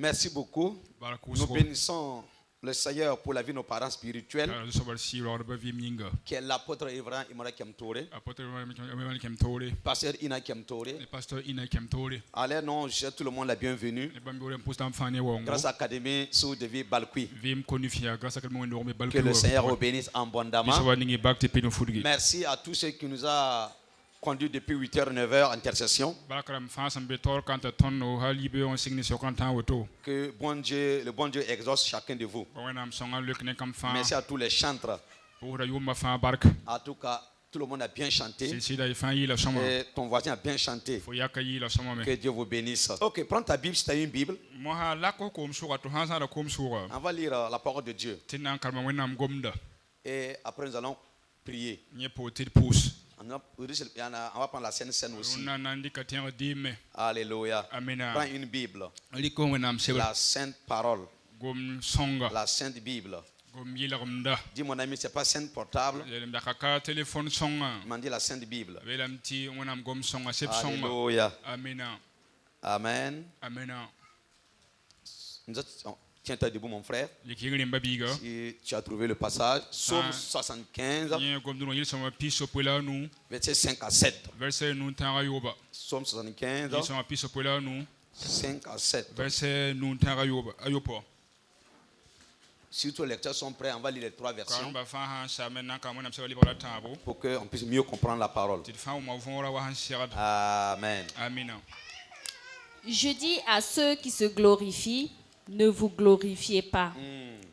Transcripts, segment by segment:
Merci beaucoup. Nous bénissons le Seigneur pour la vie de nos parents spirituels, qui est l'apôtre Ibrahim Imara Kemtore, pasteur Ina Kemtore. À leur nom, je souhaite tout le monde la bienvenue. Grâce à l'Académie Sous de Vie Balkoui. Que le Seigneur vous bénisse abondamment. Merci à tous ceux qui nous ont conduits depuis 8h, 9h en intercession. Que le bon Dieu exauce chacun de vous. Merci à tous les chantres. En tout cas, tout le monde a bien chanté. Et ton voisin a bien chanté. Que Dieu vous bénisse. Ok, prends ta Bible si tu as une Bible. On va lire la parole de Dieu. Et après nous allons prier. On va prendre la scène aussi. Alléluia. Prends une Bible. La sainte parole. La sainte Bible. Dis mon ami, c'est pas sainte portable. Il m'a dit la sainte Bible. Alléluia. Amen. Tiens-toi debout, mon frère. Si tu as trouvé le passage, Psaume 75, versets 5 à 7. Psaume 75, 5 à 7. Si tous les lecteurs sont prêts, on va lire les 3 versions pour qu'on puisse mieux comprendre la parole. Amen. Je dis à ceux qui se glorifient, ne vous glorifiez pas.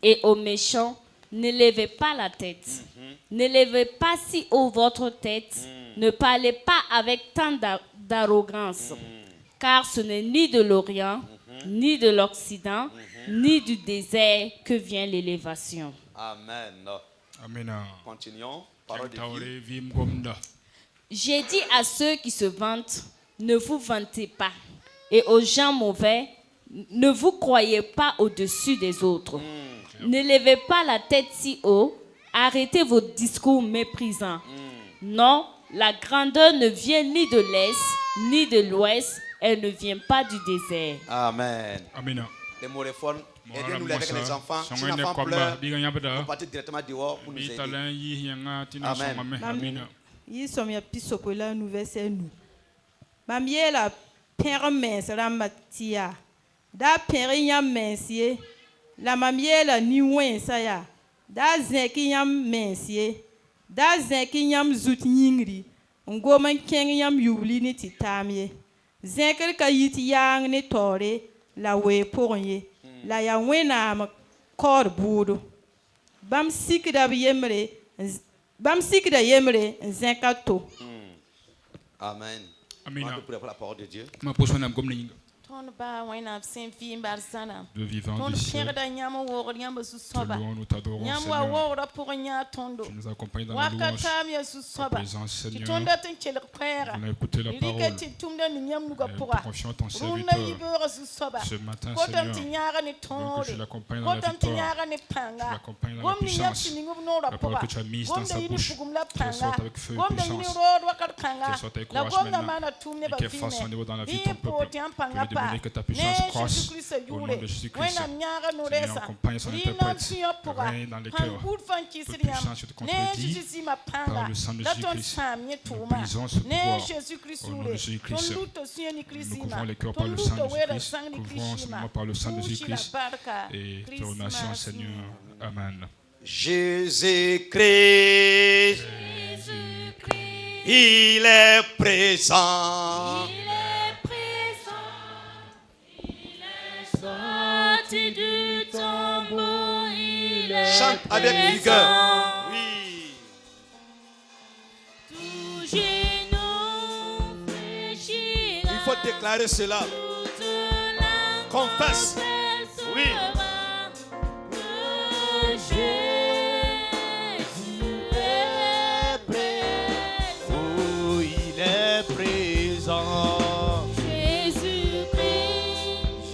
Et aux méchants, ne levez pas la tête. Ne levez pas si haut votre tête. Ne parlez pas avec tant d'arrogance. Car ce n'est ni de l'Orient, ni de l'Occident, ni du désert que vient l'élévation. Amen. Continuons. Parole de vie. J'ai dit à ceux qui se vantent, ne vous vantez pas. Et aux gens mauvais, ne vous croyez pas au-dessus des autres. Ne levez pas la tête si haut. Arrêtez vos discours méprisants. Non, la grandeur ne vient ni de l'Est, ni de l'Ouest. Elle ne vient pas du désert. Amen. Les mots réformes, aidez-nous avec les enfants. Si l'enfant pleure, on partit directement dehors pour nous aider. Amen. Yi somia pisokola nu verset nu. Mamie la père mens la matia. Da père yam mensie. La mamie la niwen saya. Da zeki yam mensie. Da zeki yam zut nyingri. Ngoman ken yam yubli ni titamie. Zeker ka yiti yang ni tore la we pogne. La ya wena ma kor budo. Bam sikida yemre. Bam sikida yemre zekato. Amen. On va prier pour la parole de Dieu. Ton ba wena sin fi barsana. Le vivant Ton du ciel. père da nyama wo nyama su Te soba. louons, nous t'adorons, Nyama Seigneur. wo pour nya tondo. Tu nous accompagnes dans la louange. Wakata mi su Ta soba. présence, Seigneur. Kitonda tin chele kwera. On a écouté la parole. Ilike tumda ni nyamu ga pora. Confions ton Runa serviteur. yibera su soba. Ce matin, Kotan Seigneur, tinyara ni que tu tonde. l'accompagnes dans la Kotan victoire. tinyara ni Tu panga. l'accompagnes dans la Gom ni puissance. nyapsi ni ngubno La ra parole pora. que tu as mise Gom dans da sa yini bouche. fugum la Qu'elle panga. sorte avec feu et Gom da yini puissance. road wakar kanga. Qu'elle sorte avec La courage gom na maintenant. mana tumne Et ba qu'elle fasse son niveau dans la vie de ton peuple. peuple. Je vais demander que ta puissance croisse. Au nom de Jésus-Christ. Seigneur, accompagne son interprète. Règne dans les cœurs. Toute puissance, je te contredis. Par le sang de Jésus-Christ. Nous brisons ce pouvoir. Au nom de Jésus-Christ. Nous couvrons les cœurs par le sang de Jésus-Christ. Couvrons ce moment par le sang de Jésus-Christ. Et te remercions, Seigneur. Amen. Jésus-Christ, il est présent. Sorti du tombeau, il est Chante avec vigueur. Oui. Tout genou fléchira, Il faut déclarer cela. toute langue Confesse. Oui. confessera que Jésus est présent. Oh, il est présent. Jésus-Christ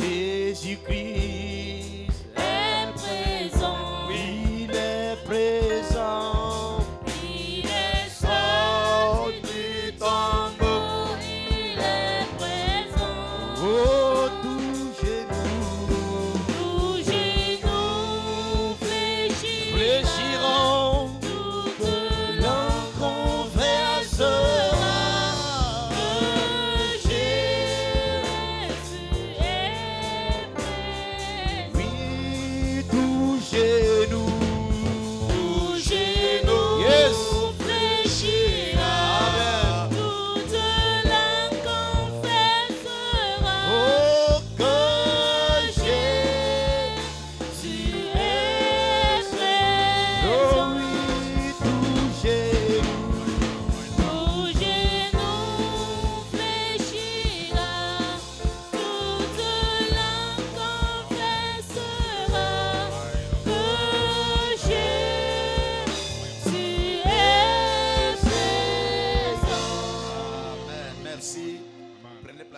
Jésus-Christ est présent. il est présent. Il est sorti du tombeau, il est présent. Oh, tout genou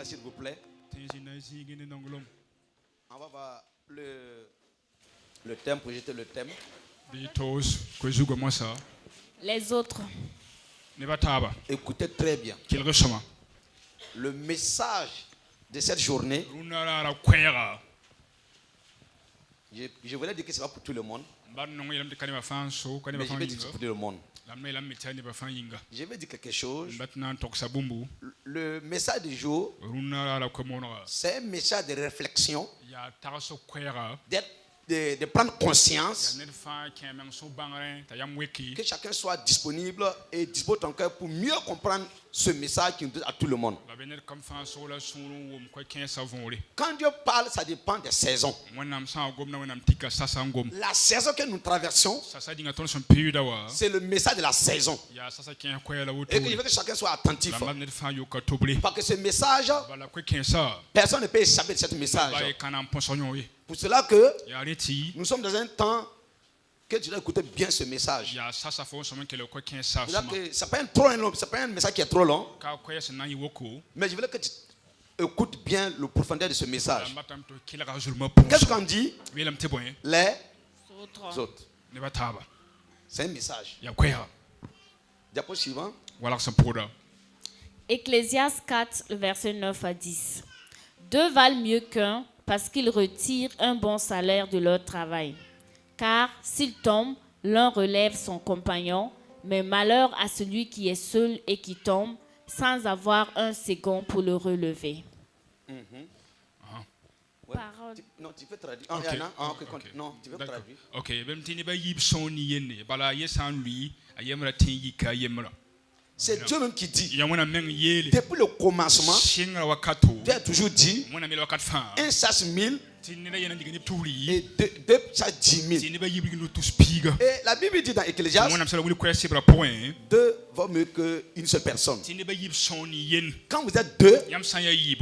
là, s'il vous plaît. On va voir le thème, projeter le thème. Les autres. Écoutez très bien. Le message de cette journée, je voulais dire que ce n'est pas pour tout le monde, mais je vais dire que c'est pour tout le monde. Je vais dire quelque chose. Le message du jour, c'est un message de réflexion, de prendre conscience, que chacun soit disponible et dispose ton cœur pour mieux comprendre ce message qui nous donne à tout le monde. Quand Dieu parle, ça dépend des saisons. La saison que nous traversons, c'est le message de la saison. Et que je veux que chacun soit attentif. Parce que ce message, personne ne peut échapper de ce message. Pour cela que nous sommes dans un temps que tu dois écouter bien ce message. Ce n'est pas un message qui est trop long, mais je veux que tu écoutes bien le profondeur de ce message. Qu'est-ce qu'on dit? Les autres. C'est un message. Diapo suivant. Ecclésiaste 4, verset 9 à 10. Deux valent mieux qu'un parce qu'ils retirent un bon salaire de leur travail. Car s'il tombe, l'un relève son compagnon, mais malheur à celui qui est seul et qui tombe sans avoir un second pour le relever. Parole. Non, tu peux traduire. Non, tu peux traduire. Ok. C'est Dieu même qui dit. Depuis le commencement, Dieu a toujours dit un chasse 1000 et deux chasse 10 000. Et la Bible dit dans Ecclésiaste, deux vaut mieux qu'une seule personne. Quand vous êtes deux,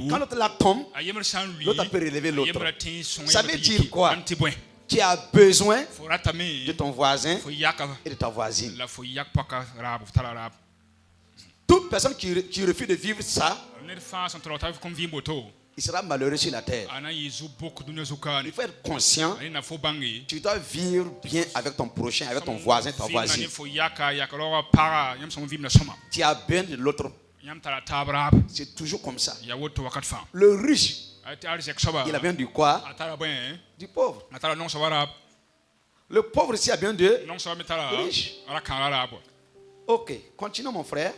quand l'autre là tombe, l'autre peut relever l'autre. Ça veut dire quoi? Tu as besoin de ton voisin et de ta voisine. Toute personne qui refuse de vivre ça, il sera malheureux sur la terre. Il faut être conscient. Tu dois vivre bien avec ton prochain, avec ton voisin, ta voisine. Tu as besoin de l'autre. C'est toujours comme ça. Le riche, il a besoin du quoi? Du pauvre. Le pauvre aussi a besoin de riche. Ok, continuons mon frère.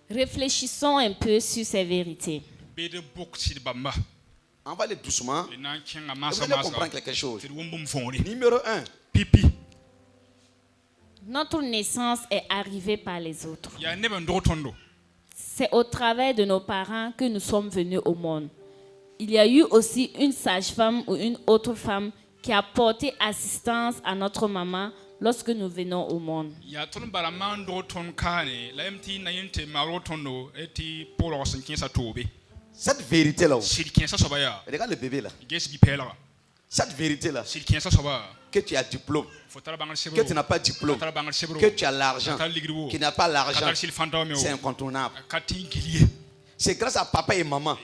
Réfléchissons un peu sur ces vérités. On va aller doucement. Vous allez comprendre quelque chose. Numéro 1. Notre naissance est arrivée par les autres. C'est au travers de nos parents que nous sommes venus au monde. Il y a eu aussi une sage-femme ou une autre femme qui a porté assistance à notre maman lorsque nous venons au monde. Cette vérité-là, regarde le bébé là. Cette vérité-là, que tu as diplôme, que tu n'as pas diplôme, que tu as l'argent, qui n'a pas l'argent, c'est incontournable. C'est grâce à papa et maman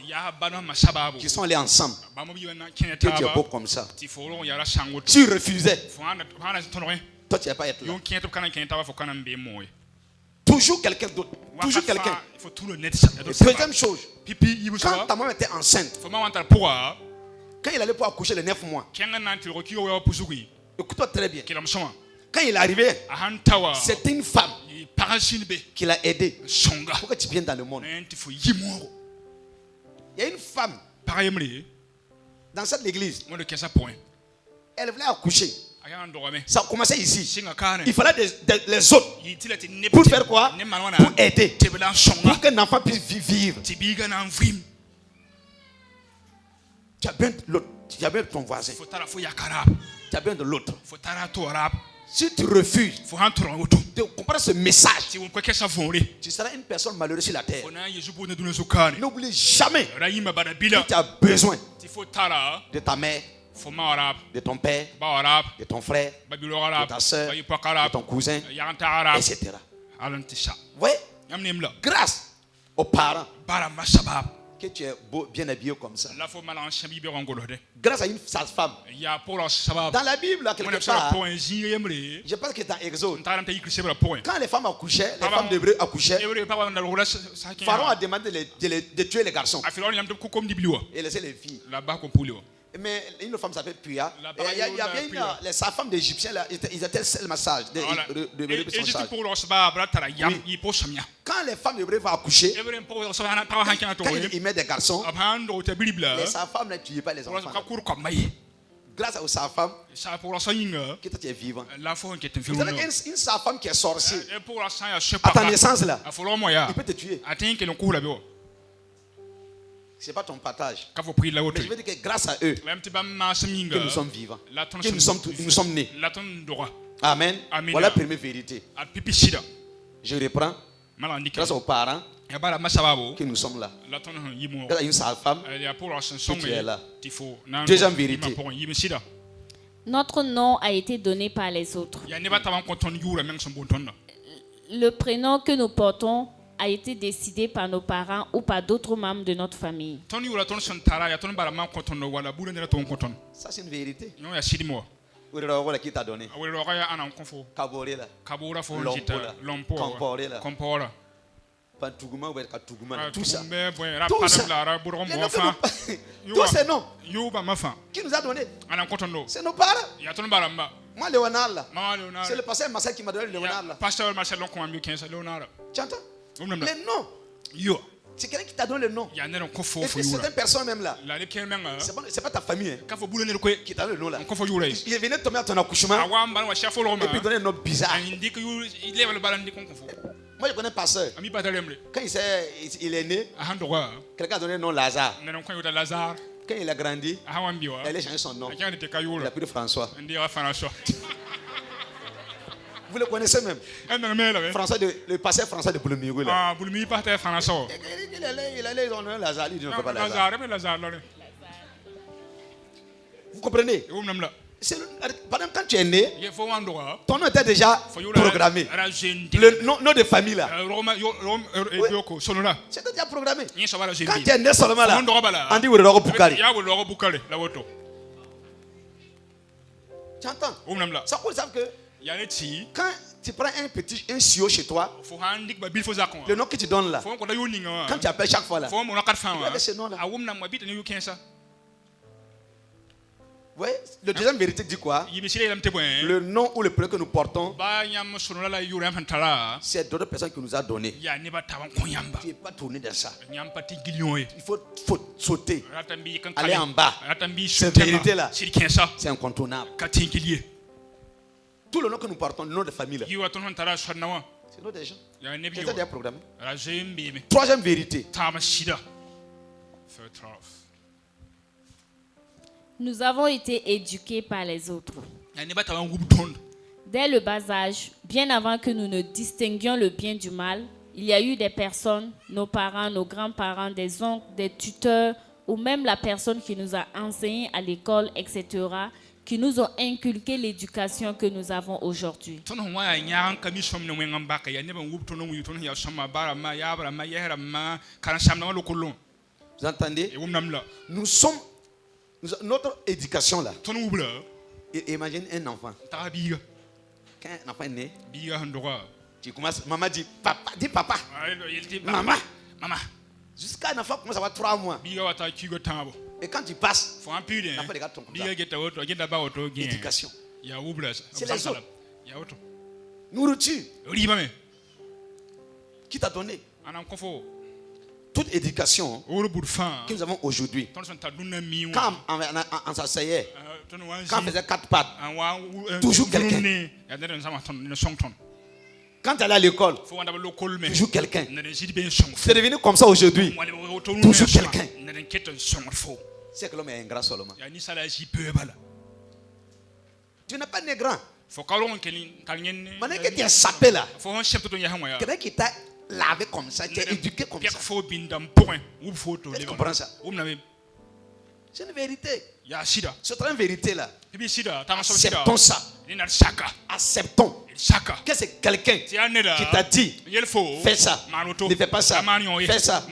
qui sont allés ensemble que tu es beau comme ça. Tu refusais. Toi, tu ne vas pas être là. Toujours quelqu'un d'autre. Toujours quelqu'un. Deuxième chose, quand ta maman était enceinte, quand il allait pour accoucher les 9 mois, écoute-toi très bien. Quand il est arrivé, c'était une femme qui l'a aidé pour que tu viennes dans le monde. Il y a une femme dans cette église. Elle voulait accoucher. Ça a commencé ici. Il fallait les autres. Pour faire quoi? Pour aider. Pour qu'un enfant puisse vivre. Tu as besoin de l'autre. Tu as besoin de ton voisin. Tu as besoin de l'autre. Si tu refuses de comprendre ce message, tu seras une personne malheureuse sur la terre. N'oublie jamais que tu as besoin de ta mère, de ton père, de ton frère, de ta soeur, de ton cousin, etc. Vous voyez? Grâce aux parents que tu es beau, bien habillé comme ça. Grâce à une sage-femme. Dans la Bible, quelque part, je pense que dans Exode, quand les femmes accouchaient, les femmes d'Hébreu accouchaient, Pharaon a demandé de tuer les garçons et laisser les filles. Mais une femme s'appelle Puya. Il y avait les femmes d'Égyptiens, ils étaient seulement sages. Quand les femmes d'Hébreu vont accoucher, quand ils mettent des garçons, les femmes ne tuaient pas les enfants. Grâce aux femmes, que tu es vivant. Vous savez qu'une femme qui est sorcière, à ta naissance là, il peut te tuer. Ce n'est pas ton partage. Mais je veux dire que grâce à eux, que nous sommes vivants, que nous sommes nés. Amen. Voilà la première vérité. Je reprends. Grâce aux parents, que nous sommes là. Grâce à une sale femme, que tu es là. Deuxième vérité. Notre nom a été donné par les autres. Le prénom que nous portons a été décidé par nos parents ou par d'autres membres de notre famille. Ça, c'est une vérité. Qui t'a donné? Kaborela, Lompola, Kompola, Pantuguma, tout ça. Tout ça. Tous ces noms qui nous a donné, c'est nos parents. Moi, Léonard, c'est le pasteur Marcel qui m'a donné Léonard. Tu entends? Les noms. C'est quelqu'un qui t'a donné le nom. Et certaines personnes même là, c'est pas ta famille qui t'a donné le nom là. Il venait tomber à ton accouchement et puis donner un nom bizarre. Moi je connais un pasteur. Quand il est né, quelqu'un a donné le nom Lazare. Quand il a grandi, il a changé son nom. Il a pris François. Vous le connaissez même. Le pasteur François de Boulomigou. Il allait dans un Lazare. Il ne peut pas Lazare. Vous comprenez? Par exemple, quand tu es né, ton nom était déjà programmé. Le nom de famille là. C'était déjà programmé. Quand tu es né seulement là, on dit Wuroro Bukari. Tu entends? Ça vous savez que quand tu prends un CEO chez toi, le nom que tu donnes là, quand tu appelles chaque fois là, il avait ce nom là. Oui, le deuxième vérité dit quoi? Le nom ou le prénom que nous portons, c'est d'autres personnes qui nous a donné. Tu n'es pas tourné dans ça. Il faut sauter, aller en bas. Cette vérité là, c'est incontournable. Tout le nom que nous portons, le nom de famille là, c'est le nom des gens. C'est déjà programmé. Troisième vérité. Nous avons été éduqués par les autres. Dès le bas âge, bien avant que nous ne distinguions le bien du mal, il y a eu des personnes, nos parents, nos grands-parents, des oncles, des tuteurs, ou même la personne qui nous a enseigné à l'école, etc., qui nous ont inculqué l'éducation que nous avons aujourd'hui. Vous entendez? Notre éducation là. Imagine un enfant. Quand un enfant est né, tu commences, maman dit papa, dis papa. Maman. Jusqu'à un enfant commence à avoir 3 mois. Et quand tu passes, l'enfant regarde ton comme ça. Éducation. C'est les autres. Nourriture. Qui t'a donné? Toute éducation que nous avons aujourd'hui, quand on s'asseyait, quand on faisait 4 pattes, toujours quelqu'un. Quand tu allais à l'école, toujours quelqu'un. C'est devenu comme ça aujourd'hui. Toujours quelqu'un. C'est que l'homme est ingrat seulement. Tu n'es pas né grand. Maintenant que tu es sapé là, quelqu'un qui t'a lavé comme ça, tu es éduqué comme ça. Tu comprends ça? C'est une vérité. C'est une vérité là. Acceptons ça. Acceptons que c'est quelqu'un qui t'a dit fais ça, ne fais pas ça, fais ça.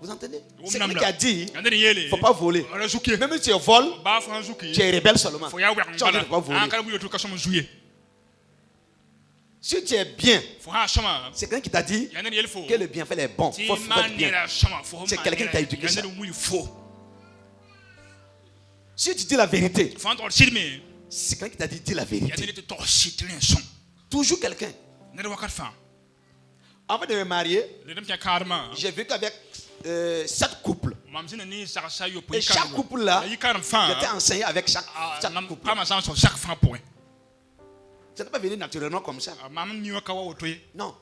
Vous entendez? C'est quelqu'un qui a dit il ne faut pas voler. Même si tu voles, tu es rebelle seulement. Tu ne peux pas voler. Si tu es bien, c'est quelqu'un qui t'a dit que le bienfait est bon. Il faut faire bien. C'est quelqu'un qui t'a éduqué ça. Si tu dis la vérité, c'est quelqu'un qui t'a dit dis la vérité. Toujours quelqu'un. Avant de me marier, j'ai vécu avec 7 couples. Et chaque couple là, j'étais enseigné avec chaque couple. Ça n'est pas venu naturellement comme ça. Non.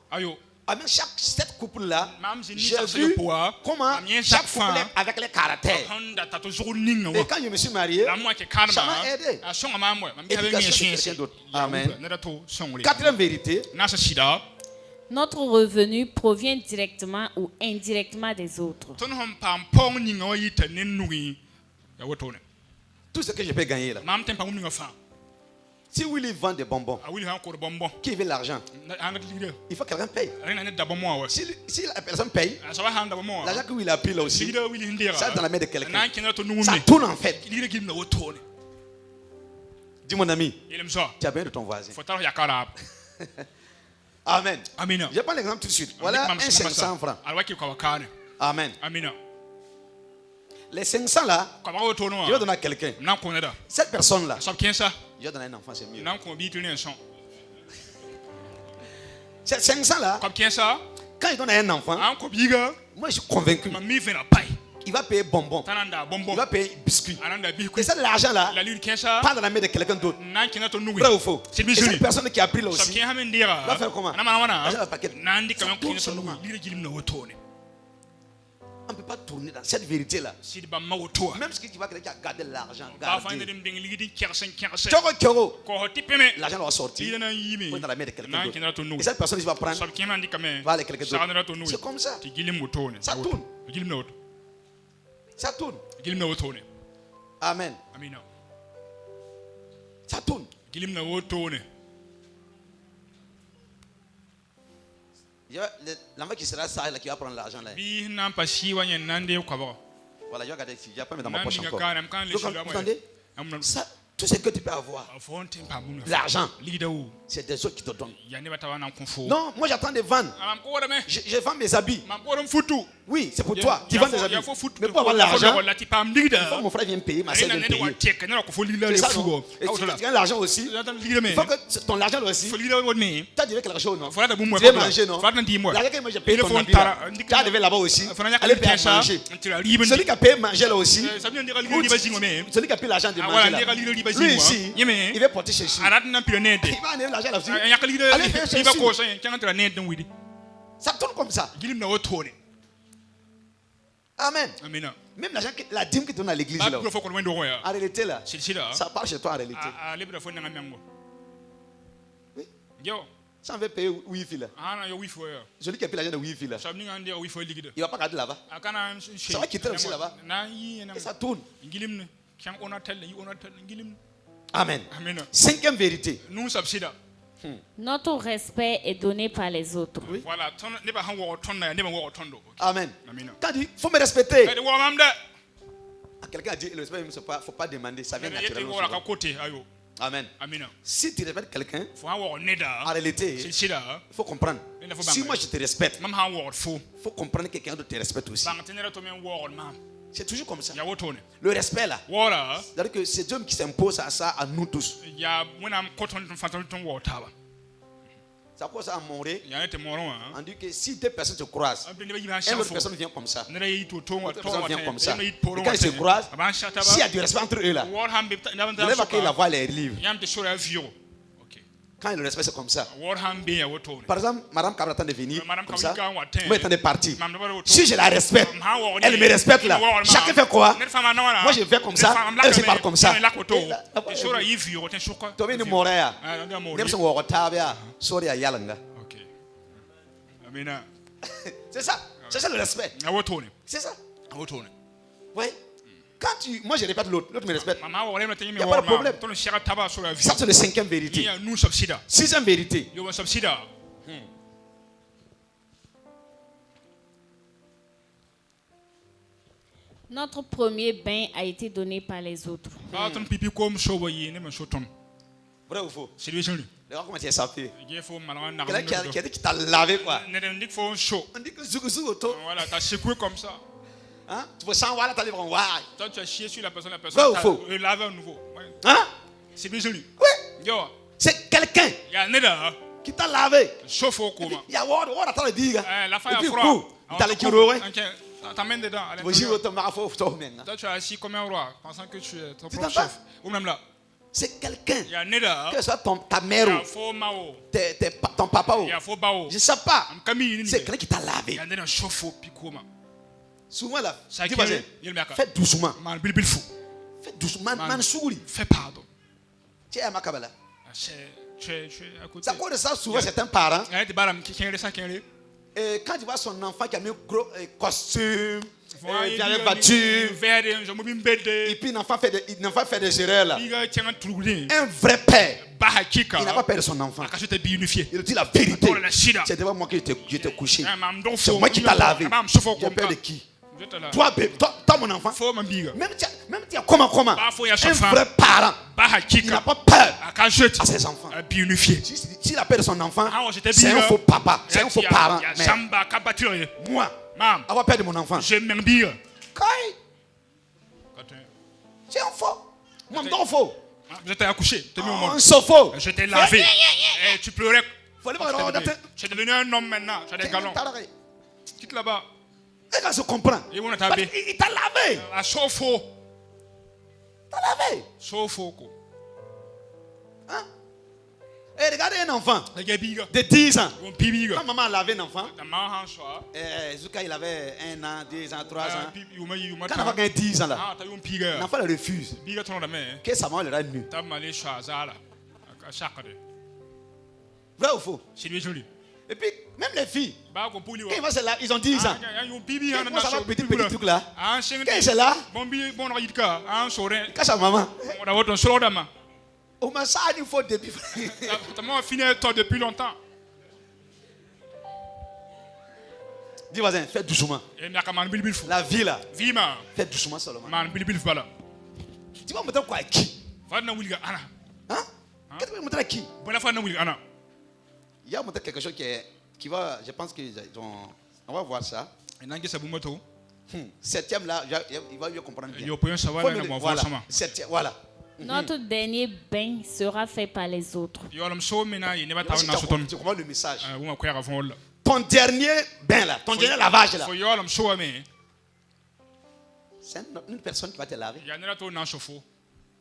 Avec chaque 7 couples là, j'ai vu comment chaque couple est avec les caractères. Et quand je me suis marié, ça m'a aidé. Éducation de quelqu'un d'autre. Amen. 4e vérité. Notre revenu provient directement ou indirectement des autres. Tout ce que je peux gagner là. Si Willy vend des bonbons, qui veut l'argent? Il faut que quelqu'un paye. Si la personne paye, l'argent que Willy a pris là aussi, ça est dans la main de quelqu'un. Ça tourne en fait. Dis mon ami, tu as besoin de ton voisin. Amen. Je prends l'exemple tout de suite. Voilà un 500 francs. Amen. Les 500 là, je vais donner à quelqu'un. Cette personne là, je vais donner à un enfant, c'est mieux. Ces 500 là, quand je donne à un enfant, moi je suis convaincu. Il va payer bonbons. Il va payer biscuits. Et ça, l'argent là, pas dans la main de quelqu'un d'autre. Vrai ou faux? Et cette personne qui a pris là aussi, va faire comment? L'argent va paquet. On ne peut pas tourner dans cette vérité-là. Même si tu vois quelqu'un qui a gardé l'argent, l'argent va sortir dans la main de quelqu'un d'autre. Et cette personne, il va prendre, va aller quelqu'un d'autre. C'est comme ça. Ça tourne. Ça tourne. Amen. Ça tourne. L'enfant qui sera sage là, qui va prendre l'argent là. Voilà, je vais regarder ici. Je vais pas mettre dans ma poche encore. Vous entendez? Ça, tout ce que tu peux avoir, l'argent, c'est des autres qui te donnent. Non, moi j'attends de vendre. Je vends mes habits. Oui, c'est pour toi. Tu vends des habits. Mais pour avoir l'argent, mon frère vient payer, ma soeur vient payer. C'est ça, non? Et tu gagnes l'argent aussi. Il faut que ton argent là aussi, tu as déjà quelque chose, non? Tu veux manger, non? L'argent que moi j'ai payé ton habit là, tu as arrivé là-bas aussi. Allez payer à manger. Celui qui a payé manger là aussi, celui qui a payé l'argent de manger là, lui ici, il va porter chez lui. Il va amener l'argent là-dessus. Allez payer chez lui. Ça tourne comme ça. Amen. Même la dîme qui tourne à l'église là, en réalité là, ça part chez toi en réalité. Oui. Ça on veut payer Wi-Fi là. Celui qui a payé l'argent de Wi-Fi là, il va pas garder là-bas. Ça va quitter aussi là-bas. Et ça tourne. Amen. 5e vérité. Notre respect est donné par les autres. Oui. Amen. Quand il dit faut me respecter, quelqu'un a dit le respect, il ne faut pas demander, ça vient naturellement. Amen. Si tu respectes quelqu'un, en réalité, il faut comprendre. Si moi je te respecte, il faut comprendre que quelqu'un d'autre te respecte aussi. C'est toujours comme ça. Le respect là, c'est-à-dire que c'est Dieu qui s'impose à ça à nous tous. C'est à cause à Morée, on dit que si 2 personnes se croisent, une autre personne vient comme ça, l'autre personne vient comme ça. Et quand ils se croisent, s'il y a du respect entre eux là, je vais voir que la voix les livre. Quand le respect c'est comme ça. Par exemple, Madame Kabra attend de venir comme ça, moi j'attends de partir. Si je la respecte, elle me respecte là. Chacun fait quoi? Moi je fais comme ça, elle se parle comme ça. Tu viens de mourir. C'est ça. C'est ça le respect. C'est ça. Oui. Moi je répète l'autre me respecte. Il n'y a pas de problème. Ça c'est la 5e vérité. 6e vérité. Notre premier bain a été donné par les autres. Vrai ou faux? Regarde comment tu es sapé. Quelqu'un qui t'a lavé quoi. On dit que Zougoutou. Voilà, t'as secoué comme ça. Hein? Tu peux sans voir, t'as les bras. Toi, tu as chié sur la personne t'a lavé à nouveau. Hein? C'est bien joli. Oui. C'est quelqu'un qui t'a lavé. Chauffe au coma. Il y a what t'as le dit. La fin est froid. T'as les kilos. T'amènes dedans. Toi, tu as assis comme un roi, pensant que tu es ton propre chef. Ou même là. C'est quelqu'un, que ce soit ta mère ou ton papa ou je ne sais pas, c'est quelqu'un qui t'a lavé. Souvent là, fais doucement. Fais doucement, fais pardon. Tu es à Makabala. À côté. Ça cause de ça, souvent c'est un parent. Et quand tu vois son enfant qui a mis un gros costume, il vient avec voiture, et puis l'enfant fait des erreurs là. Un vrai père, il n'a pas peur de son enfant. Il dit la vérité. C'est devant moi que je t'ai couché. C'est moi qui t'a lavé. J'ai peur de qui? Toi, mon enfant, même tu as comment, un vrai parent, il n'a pas peur à ses enfants. S'il a peur de son enfant, c'est un faux papa, c'est un faux parent. Moi, avoir peur de mon enfant, c'est un faux. Moi, je faux. Je t'ai accouché, un faux. Je t'ai lavé. Tu pleurais. Tu es devenu un homme maintenant. Tu as des galons. Quitte là-bas. Et se comprend. Il t'a lavé. T'as lavé. Hein? Et regardez un enfant de 10 ans. Quand maman a lavé un enfant, Zuka il avait 1 an, 2 ans, 3 ans. Quand l'enfant a 10 ans là, l'enfant le refuse. Que sa maman le rend nu. Vrai ou faux? Et puis, même les filles, quand ils vont se laver, ils ont 10 ans. Comment ça va, petit truc là? Quand c'est là, quand sa maman, au moins ça, il faut depuis. Ta maman a fini toi depuis longtemps. Dis voisin, fais doucement. La vie là, fais doucement seulement. Tu vas me montrer quoi à qui? Hein? Qu'est-ce que tu vas montrer à qui? Il y a montré quelque chose qui va, je pense qu'on va voir ça. 7e là, il va mieux comprendre bien. Voilà. 7e, voilà. Notre dernier bain sera fait par les autres. Tu comprends le message. Ton dernier bain là, ton dernier lavage là, c'est une personne qui va te laver.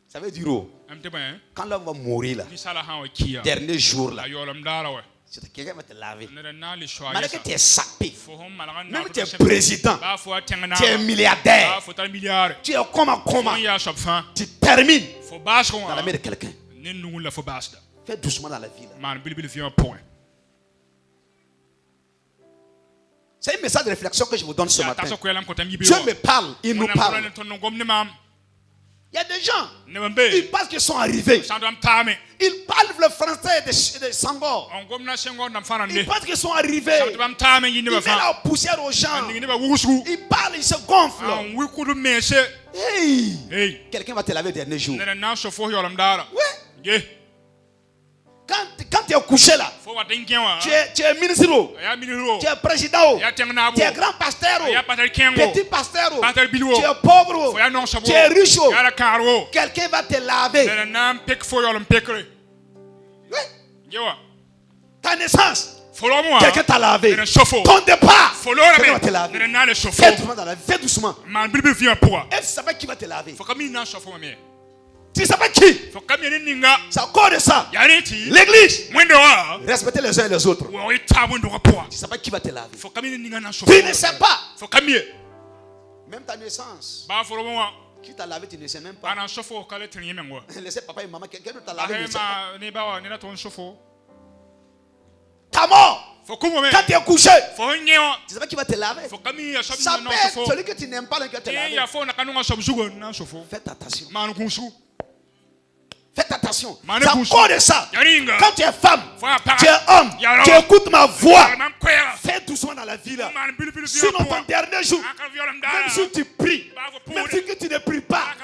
Ça veut dire, quand l'homme va mourir là, dernier jour là, quelqu'un va te laver. Malgré que tu es sapé, même tu es président, tu es milliardaire, tu es comment, tu termines dans la main de quelqu'un. Fais doucement dans la vie là. C'est un message de réflexion que je vous donne ce matin. Dieu me parle, il nous parle. Il y a des gens, ils pensent qu'ils sont arrivés. Ils parlent le français de Sangor. Ils pensent qu'ils sont arrivés. Ils mettent la poussière aux gens. Ils parlent, ils se gonflent. Hey. Quelqu'un va te laver le dernier jour. Oui. Quand tu es couché là, tu es ministre, tu es président, tu es grand pasteur, petit pasteur, tu es pauvre, tu es riche, quelqu'un va te laver. Oui. Ta naissance, quelqu'un t'a lavé. Ton départ, quelqu'un va te laver. Fais doucement. Et tu sais pas qui va te laver. Tu sais pas qui? C'est à cause de ça. L'église, respectez les uns et les autres. Tu sais pas qui va te laver. Tu ne sais pas. Même ta naissance. Qui t'a lavé, tu ne sais même pas. Laissez papa et maman, quelqu'un t'a lavé, ne sait pas. Ta mort, Quand tu es couché, tu ne sais pas qui va te laver. Ça peut être celui que tu n'aimes pas qui va te laver. Faites attention. Faites attention. C'est à cause de ça. Quand tu es femme, tu es homme, tu écoutes ma voix. Fais doucement dans la vie là. Sinon ton dernier jour, même si tu pries, même si tu ne pries pas,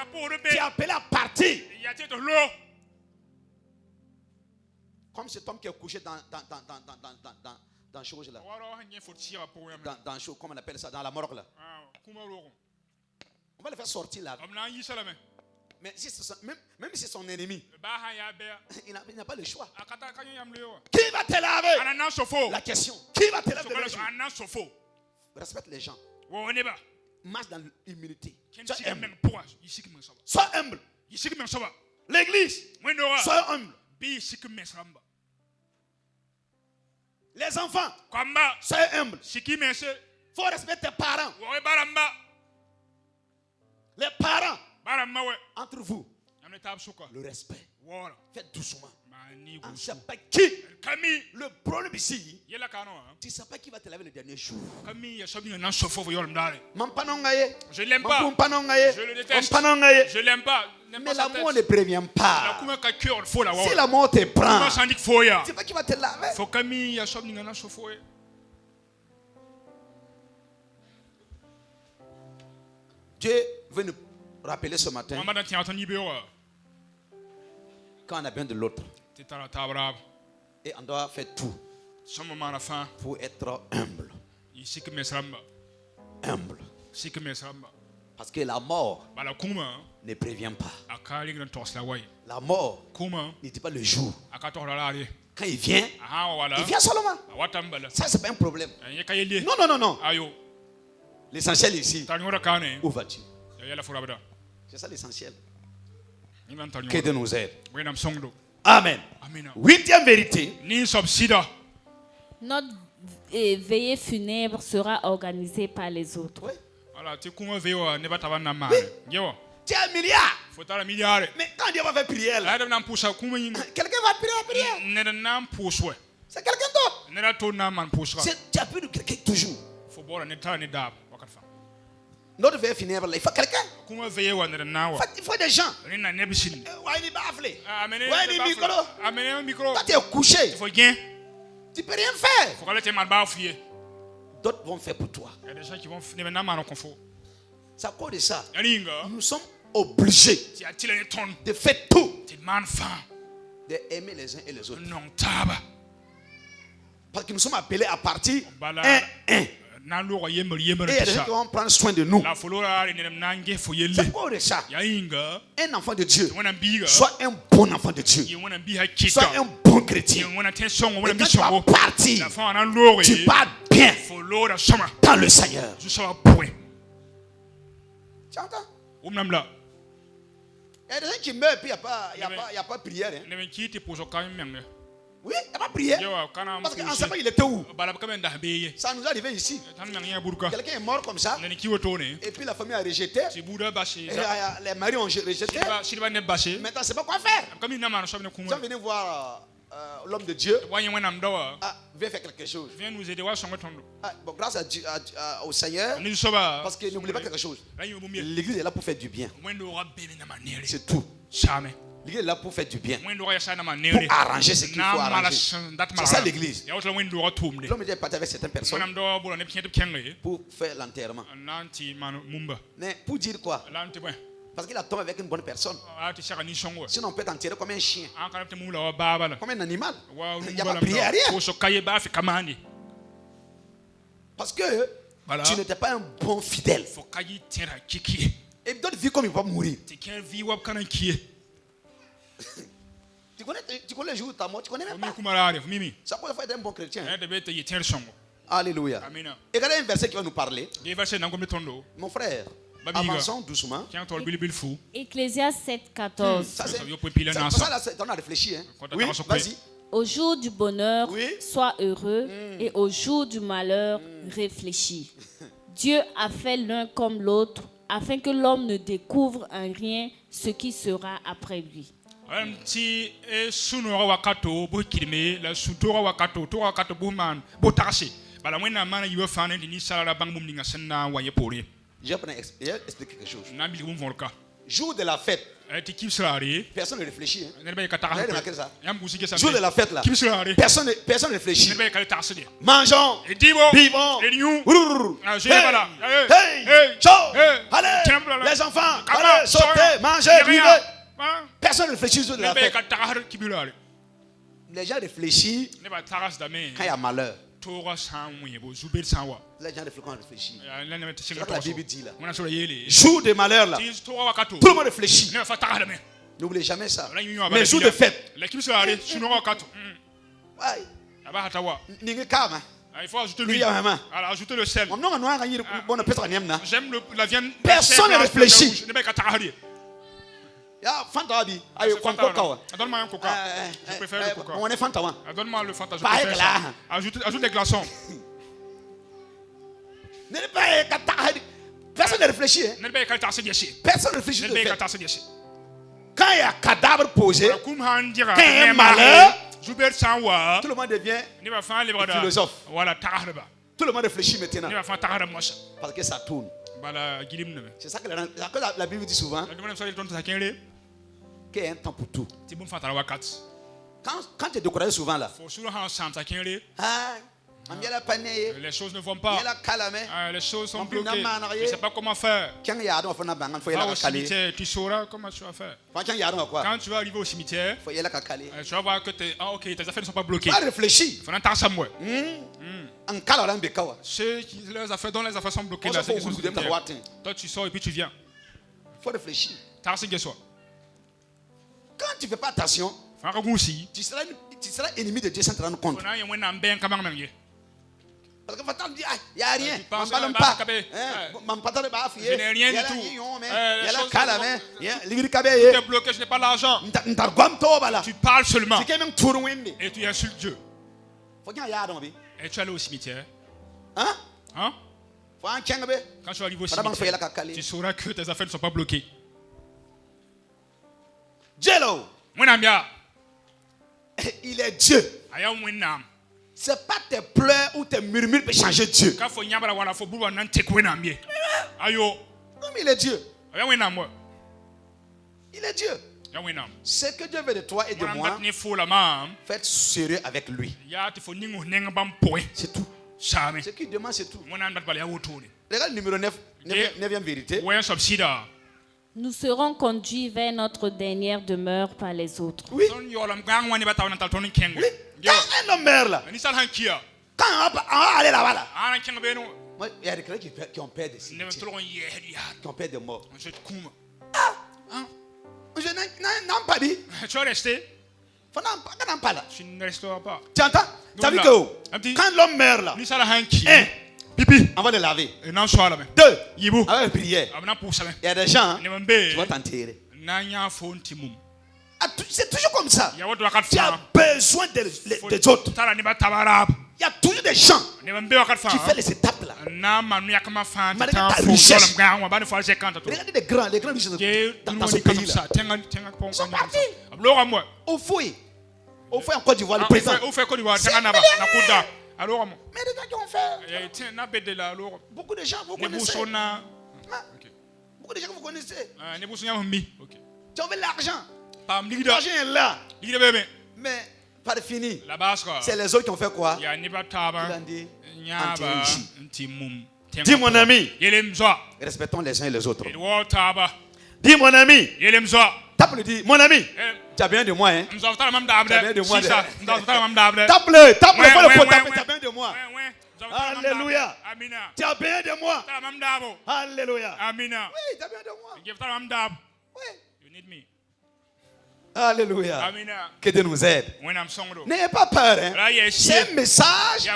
tu es appelé à partir. Comme cet homme qui est couché dans chose là. Dans chose, comment on appelle ça, dans la morgue là. On va le faire sortir là. Mais si même si c'est son ennemi, il n'a pas le choix. Qui va te laver? La question. Qui va te laver? Respecte les gens. Marche dans l'humilité. Sois humble. L'église. Sois humble. Les enfants. Sois humble. Il faut respecter tes parents. Les parents. Entre vous, le respect. Faites doucement. On ne sait pas qui. Le problème ici, tu ne sais pas qui va te laver le dernier jour. Je l'aime pas. Je le déteste. Je l'aime pas. Mais l'amour ne prévient pas. Si l'amour te prend, tu ne sais pas qui va te laver. Dieu veut nous rappeler ce matin quand on a besoin de l'autre. Et on doit faire tout pour être humble. Humble. Parce que la mort ne prévient pas. La mort ne dit pas le jour. Quand il vient seulement. Ça, c'est pas un problème. Non. L'essentiel ici, où vas-tu? C'est ça l'essentiel. Que Dieu nous aide. Amen. 8e vérité. Notre veillée funèbre sera organisée par les autres. Oui. Tu as un milliard. Mais quand Dieu va faire prière, quelqu'un va prier. C'est quelqu'un d'autre. Tu as plus de quelqu'un toujours. Notre veillée funèbre, il faut quelqu'un. Il faut des gens. Quand tu es couché, tu ne peux rien faire. D'autres vont faire pour toi. C'est à cause de ça. Nous sommes obligés de faire tout. D'aimer les uns et les autres. Parce que nous sommes appelés à partir un. Et il y a des gens qui vont prendre soin de nous. C'est quoi de ça? Un enfant de Dieu, soit un bon enfant de Dieu, soit un bon chrétien. Et quand tu vas partir, tu pars bien dans le Seigneur. Tu entends? Il y a des gens qui meurent et puis il n'y a pas de prière. Oui, il n'y a pas de prière. Parce qu'on ne sait pas il était où. Ça nous est arrivé ici. Quelqu'un est mort comme ça. Et puis la famille a rejeté. Les maris ont rejeté. Maintenant, on ne sait pas quoi faire. Ils sont venus voir l'homme de Dieu. Viens faire quelque chose. Bon, grâce au Seigneur. Parce que n'oubliez pas quelque chose. L'église est là pour faire du bien. C'est tout. L'église est là pour faire du bien. Pour arranger ce qu'il faut arranger. C'est ça l'église. L'homme est parti avec certaines personnes pour faire l'enterrement. Mais pour dire quoi? Parce qu'il a tombé avec une bonne personne. Sinon on peut t'enterrer comme un chien. Comme un animal. Il n'y a pas de prière, rien. Parce que tu n'étais pas un bon fidèle. Et d'autres vivent comme ils vont mourir. Tu connais le jour de ta mort, tu connais même pas. Ça peut faire d'un bon chrétien. Alléluia. Et regardez un verset qui va nous parler. Mon frère, avançons doucement. Ecclésiaste 7:14. Ça, on a réfléchi. Oui, vas-y. Au jour du bonheur, sois heureux, et au jour du malheur, réfléchis. Dieu a fait l'un comme l'autre, afin que l'homme ne découvre en rien ce qui sera après lui. Ti sunora wakato bo kirime la sutora wakato to wakato bo man bo taxi bala wena mana yiwe fane ni sala bang mum ninga senna waye pore. Je vais expliquer quelque chose. Na bi mum volka. Jour de la fête. Personne ne réfléchit. Hein? Jour de la fête là. Personne ne réfléchit. Mangeons, vivons. Hey, allez, les enfants, allez, sautez, mangez, vivez. Personne ne réfléchit jour de la fête. Les gens réfléchissent quand il y a malheur. Les gens réfléchissent. C'est ce que la Bible dit là. Jour de malheur là. Tout le monde réfléchit. N'oubliez jamais ça. Mais jour de fête. Il faut ajouter l'huile. Alors ajoutez le sel. Personne ne réfléchit. Donne-moi un coca. Je préfère le coca. Donne-moi le Fanta. Ajoute des glaçons. Personne ne réfléchit. Personne ne réfléchit. Quand il y a un cadavre posé, quand il y a un malheur, tout le monde devient philosophe. Tout le monde réfléchit maintenant. Parce que ça tourne. C'est ça que la Bible dit souvent. Qu'il y a un temps pour tout. Quand tu es découragé souvent là, les choses ne vont pas. Les choses sont bloquées. Je ne sais pas comment faire. Va au cimetière, tu sauras comment tu vas faire. Quand tu vas arriver au cimetière, tu vas voir que tes affaires ne sont pas bloquées. Réfléchis. Il faut entendre ça, moi. Les affaires dont les affaires sont bloquées là, c'est toi tu sors et puis tu viens. Il faut réfléchir. Quand tu ne fais pas attention, tu seras ennemi de Dieu sans te rendre compte. Parce que Fatan dit, il n'y a rien. Je n'ai rien du tout. Tu es bloqué, je n'ai pas l'argent. Tu parles seulement. Et tu insultes Dieu. Et tu es allé au cimetière. Hein? Quand tu arrives au cimetière, tu sauras que tes affaires ne sont pas bloquées. Il est Dieu. C'est pas tes pleurs ou tes murmures qui changer Dieu. Comme il est Dieu. Il est Dieu. Ce que Dieu veut de toi et de moi, faites sérieux avec lui. C'est tout. Ce qu'il demande, c'est tout. Regarde le numéro 9, 9e vérité. Nous serons conduits vers notre dernière demeure par les autres. Oui. Quand un homme meurt là, quand on va aller là-bas là, il y a des chrétiens qui ont peur de cimetière, qui ont peur de mort. Je n'en pas dit. Tu vas rester. Tu ne resteras pas. Tu entends? Tu as vu que quand l'homme meurt là, on va le laver. 2, on va prier. Il y a des gens qui vont t'enterrer. C'est toujours comme ça. Tu as besoin des autres. Il y a toujours des gens qui font les étapes là. Malgré ta richesse. Regardez les grands richesses dans ce pays là. Ils sont partis. Au fouille en Côte d'Ivoire, le président. Mais les gens qui ont fait. Beaucoup de gens vous connaissez. Beaucoup de gens que vous connaissez. Tu as l'argent. L'argent est là. Mais pas de fini. C'est les autres qui ont fait quoi? Ils ont dit dis mon ami, respectons les uns et les autres. Dis mon ami, tape-le, dis mon ami, tu as bien de moi, hein? Tu as bien de moi. Tape-le, faut le pot taper, tu as bien de moi. Alléluia. Tu as bien de moi. Alléluia. Oui, tu as bien de moi. Oui. Alléluia. Que Dieu nous aide. N'ayez pas peur. Hein? C'est un message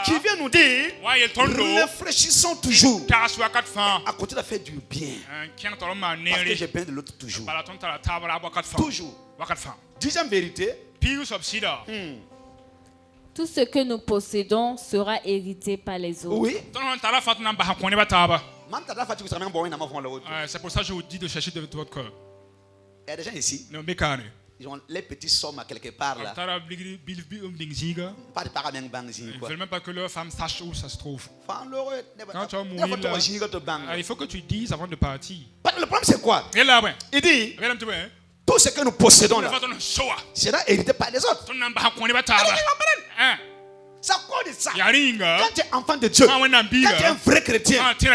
qui vient nous dire réfléchissons toujours à côté de faire du bien. Parce que j'ai besoin de l'autre toujours. Toujours. 10e vérité. Tout ce que nous possédons sera hérité par les autres. Oui. C'est pour ça que je vous dis de chercher de votre cœur. Il y a des gens ici. Ils ont les petits sommes à quelque part là. Pas de paramètre bangzi. Ils ne veulent même pas que leur femme sache où ça se trouve. Quand tu vas mourir là, il faut que tu dises avant de partir. Le problème c'est quoi? Il dit tout ce que nous possédons là sera hérité par les autres. Ça cause de ça. Quand tu es enfant de Dieu, quand tu es un vrai chrétien, il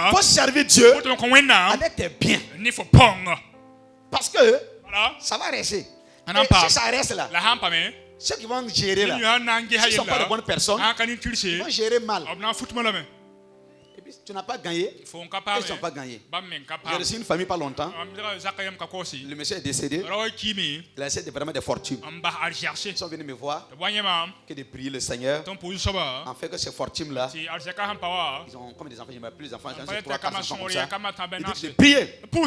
faut servir Dieu avec tes biens. Parce que ça va rester. Si ça reste là, ceux qui vont gérer là, s'ils ne sont pas de bonnes personnes, ils vont gérer mal. Et puis tu n'as pas gagné, ils n'ont pas gagné. J'ai reçu une famille pas longtemps. Le monsieur est décédé. Il a essayé vraiment des fortunes. Ils sont venus me voir, que de prier le Seigneur, en fait que ces fortunes là, ils ont comme des enfants, j'ai plus d'enfants, j'ai 3, 4 enfants comme ça. Il dit de prier pour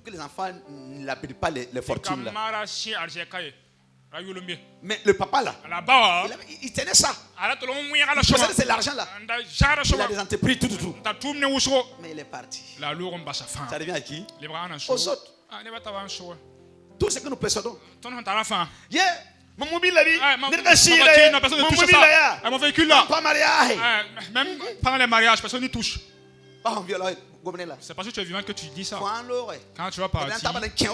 que les enfants n'appellent pas les fortunes là. Mais le papa là, il tenait ça. C'est l'argent là. Il a des entreprises, tout. Mais il est parti. Ça revient à qui? Aux autres. Tout ce que nous possédons. Mon mobile là, mon véhicule là. Pas mariage. Même pendant les mariages, personne n'y touche. C'est parce que tu es vivant que tu dis ça. Quand tu vas partir, tu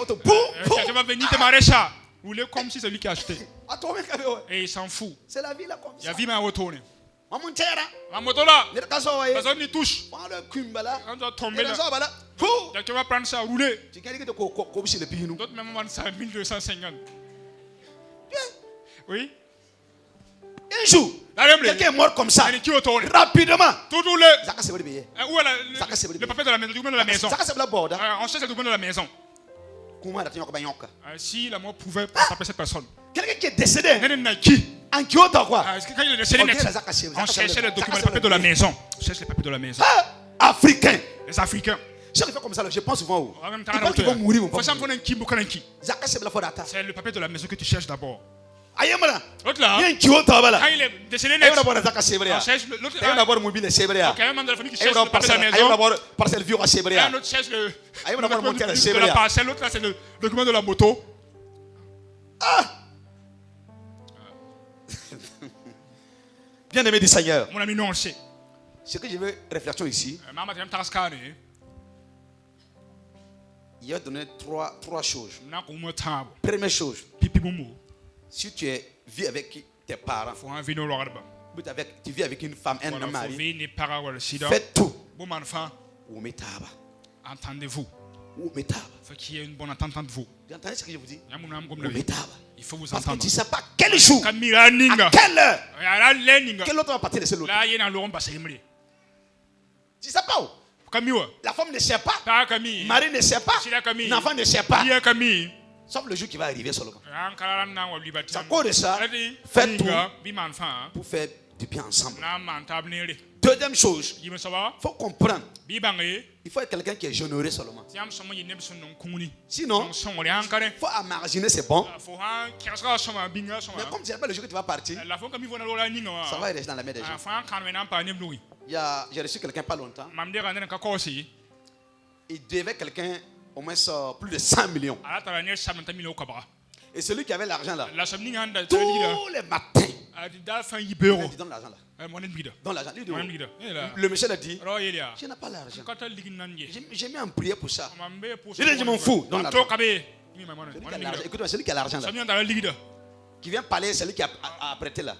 vas venir te marier ça. Ou comme si c'est lui qui a acheté. Et il s'en fout. C'est la vie là comme ça. Il y a vie mais à retourner. Ma moto là, personne n'y touche. Quand tu vas tomber là, tu vas prendre ça, rouler. D'autres même vendent ça à 1250. Oui. Un jour, quelqu'un est mort comme ça. Rapidement. Tout le papier de la maison, le document de la maison. On cherche le document de la maison. Si la mort pouvait taper cette personne. Quelqu'un qui est décédé. En Kyoto quoi? Quand il est décédé, on cherchait le document, les papiers de la maison. On cherche les papiers de la maison. Africains. Les Africains. Ceux qui font comme ça, je pense souvent où. Ils vont mourir. C'est le papier de la maison que tu cherches d'abord. L'autre là, quand il est décédé, on cherche l'autre là. D'abord mobile Sebrea. Ok, même dans la famille qui cherche le papier de la maison. D'abord parcelle vieux à Sebrea. Un autre cherche le document de la parcelle, l'autre là c'est le document de la moto. Bien aimé du Seigneur. Mon ami, non, on sait. Ce que je veux réfléchir ici, il a donné trois choses. Première chose, si tu vis avec tes parents, tu vis avec une femme, un mari, faites tout. Entendez-vous. Il faut qu'il y ait une bonne entente entre vous. Vous entendez ce que je vous dis? Il faut vous parce entendre. que tu ne sais pas quel jour, à quelle heure, quel autre va partir de ce lot. Tu Tu ne sais pas où. La femme ne sait pas, le mari ne sait pas, l'enfant ne sait pas. Sauf le jour qui va arriver seulement. C'est à cause de ça, faites tout pour faire du bien ensemble. Deuxième chose, il faut comprendre. Il faut être quelqu'un qui est généreux seulement. Sinon, il faut imaginer c'est bon. Mais comme c'est pas le jour que tu vas partir, ça va rester dans la main des gens. J'ai reçu quelqu'un pas longtemps. Il devait quelqu'un au moins plus de 100 millions. Et celui qui avait l'argent là, tous les matins, il donne l'argent là. Dans l'argent. Le monsieur a dit, je n'ai pas l'argent. J'ai mis en prière pour ça. Il dit, je m'en fous. Donne l'argent. Écoute-moi, celui qui a l'argent là, qui vient parler, celui qui a prêté là.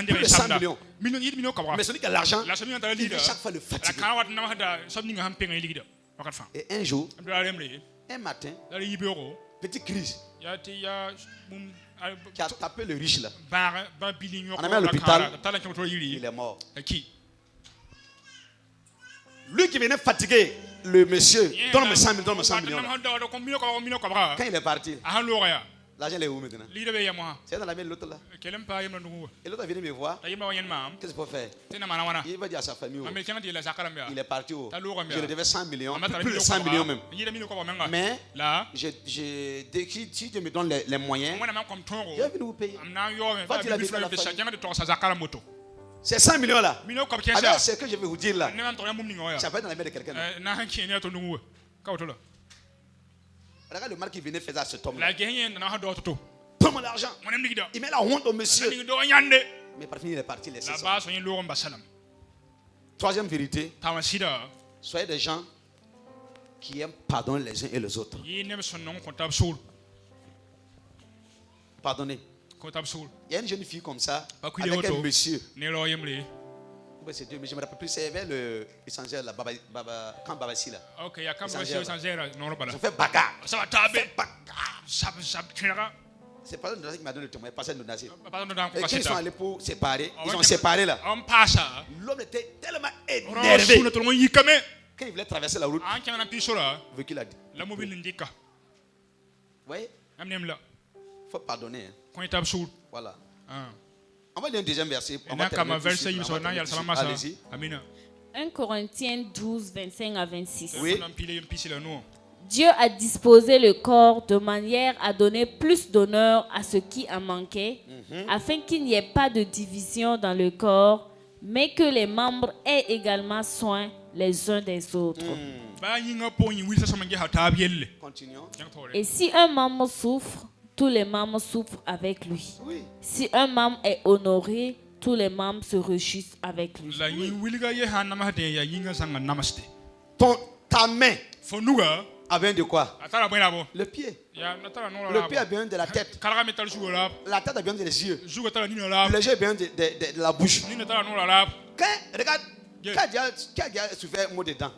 Plus de 100 millions. Mais celui qui a l'argent, il veut chaque fois le fatiguer. Et un jour, un matin, petite crise qui a tapé le riche là. On a mis à l'hôpital, il est mort. Lui qui venait fatiguer le monsieur, donne-moi 100 millions. Quand il est parti, l'argent est où maintenant? C'est dans la main de l'autre là. Et l'autre vient me voir. Qu'est-ce qu'il faut faire? Il va dire à sa famille. Il est parti où? Je lui devais 100 millions. Plus de 100 millions même. Mais si Dieu me donne les moyens, je vais venir vous payer. Va dire la vérité à la famille. Ces 100 millions là, alors c'est ce que je vais vous dire là, ça va être dans la main de quelqu'un. Regarde le mal qu'il venait faire à cet homme-là. La gagne na do to. Prends mon argent. Il met la honte au monsieur. Mais par finir, il est parti laisser ça. Troisième vérité. Soyez des gens qui aiment pardonner les uns et les autres. Pardonnez. Il y a une jeune fille comme ça, avec un monsieur. C'est Dieu, mais je ne me rappelle plus, c'est vers le essentiel, quand Babassi là. Ok, il y a quand Babassi essentiel, non, ils ont fait bagarre. Ça va taper. C'est pas le Nonasi qui m'a donné le témoin, pas le Nonasi. Et quand ils sont allés pour séparer, ils ont séparé là. L'homme était tellement énervé. Quand il voulait traverser la route, il veut qu'il a dit. Vous voyez? Il faut pardonner. Voilà. On va lire un deuxième verset. Allez-y. 1 Corinthiens 12, 25 à 26. Oui. Dieu a disposé le corps de manière à donner plus d'honneur à ce qui en manquait, afin qu'il n'y ait pas de division dans le corps, mais que les membres aient également soin les uns des autres. Continuons. Et si un membre souffre, tous les membres souffrent avec lui. Oui. Si un membre est honoré, tous les membres se réjouissent avec lui. Ta main a besoin de quoi? Le pied. Le pied a besoin de la tête. La tête a besoin des yeux. Les yeux a besoin de la bouche. Regarde, qui a souffert un mot dedans?